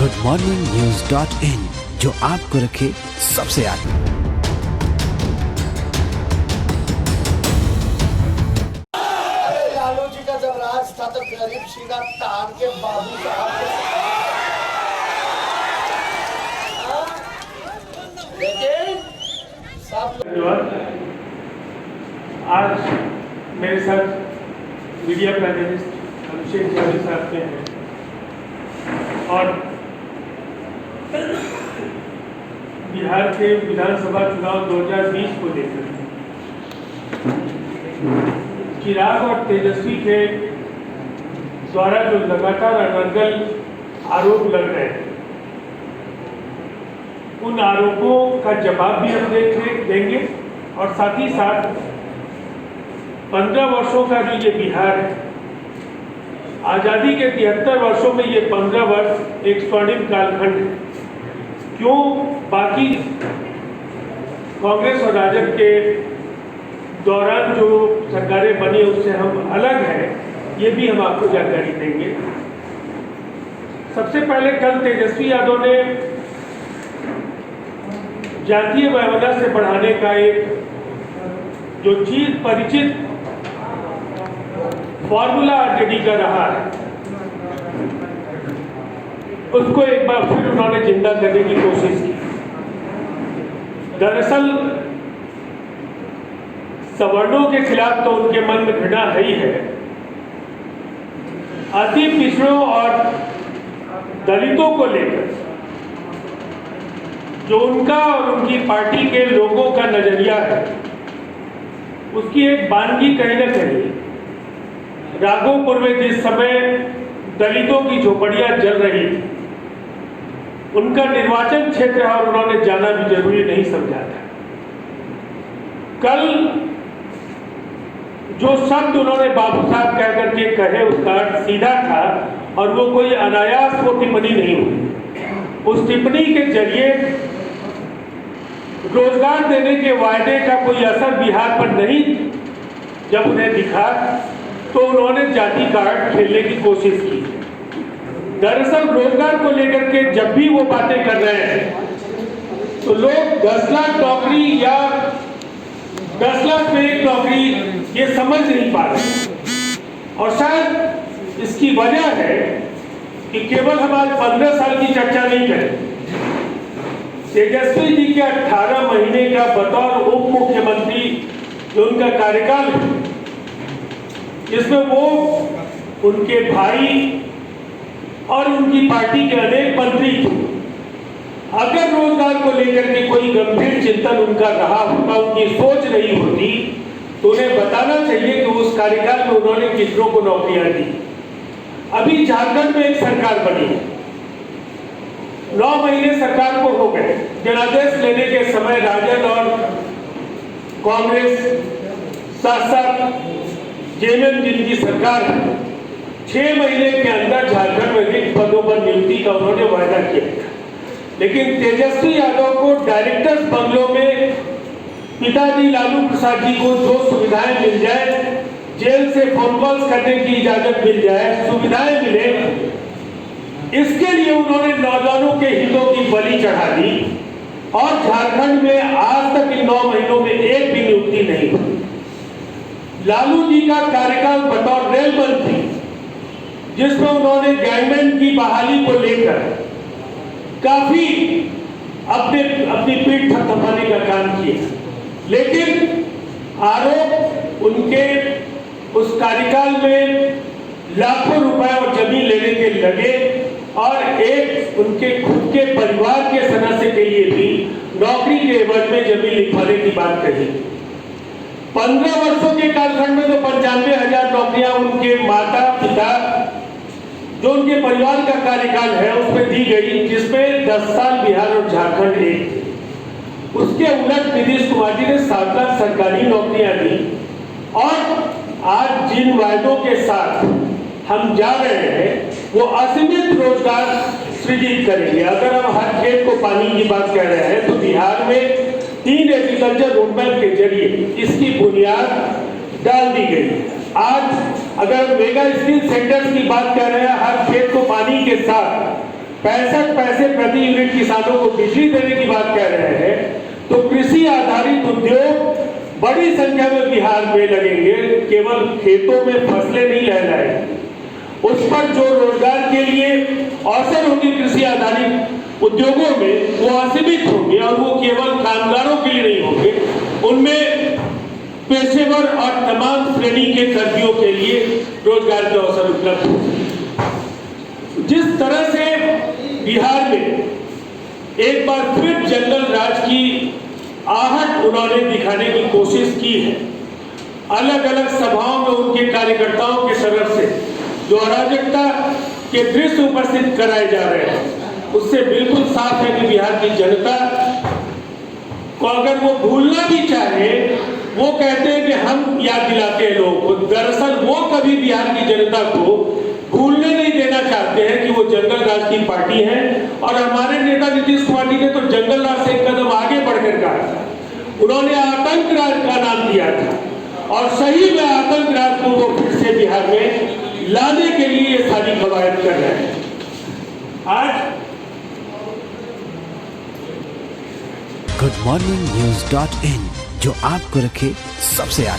goodmorningnews.in, जो आपको रखे सबसे आगे। लालू जी का जब राज था तो गरीब सीधा तार के बाबू साहब धन्यवाद। आज मेरे साथ मीडिया पैनलिस्ट अभिषेक जानी साहब के हैं और बिहार के विधानसभा चुनाव 2020 को लेकर चिराग और तेजस्वी के द्वारा जो लगातार अनर्गल आरोप लग रहे हैं, उन आरोपों का जवाब भी हम देंगे और साथ ही साथ 15 वर्षों का जो ये बिहार है, आज़ादी के 73 वर्षों में ये 15 वर्ष एक स्वर्णिम कालखंड है। क्यों बाकी कांग्रेस और राजग के दौरान जो सरकारें बनी उससे हम अलग हैं, ये भी हम आपको जानकारी देंगे। सबसे पहले कल तेजस्वी यादव ने जातीय व्यवस्था से बढ़ाने का एक जो चीज परिचित फॉर्मूला रेडी कर रहा है, उसको एक बार फिर उन्होंने जिंदा करने की कोशिश की। दरअसल सवर्णों के खिलाफ तो उनके मन में घृणा है ही है, अति पिछड़ों और दलितों को लेकर जो उनका और उनकी पार्टी के लोगों का नजरिया है, उसकी एक बानगी कहीं न कहीं राघोपुर में जिस समय दलितों की झोपड़ियां जल रही थी, उनका निर्वाचन क्षेत्र है और उन्होंने जाना भी जरूरी नहीं समझा था। कल जो शब्द उन्होंने बाबू साहब कह करके कहे, उसका अर्थ सीधा था और वो कोई अनायास वो टिप्पणी नहीं हुई। उस टिप्पणी के जरिए रोजगार देने के वायदे का कोई असर बिहार पर नहीं जब उन्हें दिखा, तो उन्होंने जाति कार्ड खेलने की कोशिश की। दरअसल रोजगार को लेकर के जब भी वो बातें कर रहे हैं, तो लोग 10 लाख नौकरी या 10 लाख में एक नौकरी ये समझ नहीं पा रहे, और शायद इसकी वजह है कि केवल हम आज 15 साल की चर्चा नहीं करें। तेजस्वी जी के 18 महीने का बतौर उप मुख्यमंत्री जो उनका कार्यकाल है, जिसमें वो उनके भाई और उनकी पार्टी के अनेक मंत्री थे, अगर रोजगार को लेकर के कोई गंभीर चिंतन उनका रहा होता, उनकी सोच रही होती, तो उन्हें बताना चाहिए कि उस कार्यकाल में उन्होंने कितनों को नौकरियां दी। अभी झारखंड में एक सरकार बनी है, 9 महीने सरकार को हो गए। जनादेश लेने के समय राजद और कांग्रेस साथ साथ जेएमएम जिनकी सरकार है, 6 महीने के अंदर झारखंड में रिक्त पदों पर नियुक्ति का उन्होंने वायदा किया था। लेकिन तेजस्वी यादव को डायरेक्टर्स बंगलों में पिताजी लालू प्रसाद जी को जो सुविधाएं मिल जाए, जेल से फोन कॉल्स करने की इजाजत मिल जाए, सुविधाएं मिले, इसके लिए उन्होंने नौजवानों के हितों की बलि चढ़ा दी और झारखंड में आज तक इन 9 महीनों में एक भी नियुक्ति नहीं हुई। लालू जी का कार्यकाल बतौर रेल मंत्री, जिसमें उन्होंने गैंगमैन की बहाली को लेकर काफी अपनी पीठ थपथपाने का काम किया, लेकिन आरोप उनके उस कार्यकाल में लाखों रुपए और जमीन लेने के लगे और एक उनके खुद के परिवार के सदस्य के लिए भी नौकरी के एवज में जमीन लिखवाने की बात कही। 15 वर्षों के कालखंड में तो 95,000 नौकरियां उनके माता पिता जो उनके परिवार का कार्यकाल है उसमें दी गई, जिसमें 10 साल बिहार और झारखंड एक थे। उसके उलट नीतीश कुमार जी ने 7 लाख सरकारी नौकरियां दी और आज जिन वायदों के साथ हम जा रहे हैं वो असीमित रोजगार सृजित करेंगे। अगर हम हर खेत को पानी की बात कर रहे हैं, तो बिहार में 3 एग्रीकल्चर रोडमैप के जरिए इसकी बुनियाद डाल दी गई। आज अगर मेगा स्किल सेंटर्स की बात कर रहे हैं, हर खेत को पानी के साथ 65 पैसे प्रति यूनिट किसानों को बिजली देने की बात कह रहे हैं, तो कृषि आधारित उद्योग बड़ी संख्या में बिहार में लगेंगे। केवल खेतों में फसलें नहीं लहराएंगी, उस पर जो रोजगार के लिए अवसर होंगे कृषि आधारित उद्योगों में वो असीमित होंगे, और वो केवल कामगारों के लिए नहीं होंगे, उनमें पेशेवर और तमाम श्रेणी के कर्मियों के लिए रोजगार के अवसर उपलब्ध होंगे। जिस तरह से बिहार में एक बार फिर जंगल राज की आहट उन्होंने दिखाने की कोशिश की है, अलग अलग सभाओं में उनके कार्यकर्ताओं की तरफ से जो अराजकता के दृश्य उपस्थित कराए जा रहे हैं, उससे बिल्कुल साफ है कि बिहार की जनता को अगर वो भूलना भी चाहे, वो कहते हैं कि हम याद दिलाते हैं लोगों को, दरअसल वो कभी बिहार की जनता को भूलने नहीं देना चाहते हैं कि वो जंगल राज की पार्टी है। और हमारे नेता नीतीश कुमार जी ने तो जंगल राज से एक कदम आगे बढ़कर कहा था, उन्होंने आतंक राज का नाम दिया था, और सही में आतंक राज को वो फिर से बिहार में लाने के लिए ये सारी कवायद कर रहे हैं। आज goodmorningnews.in, जो आपको रखे सबसे आगे।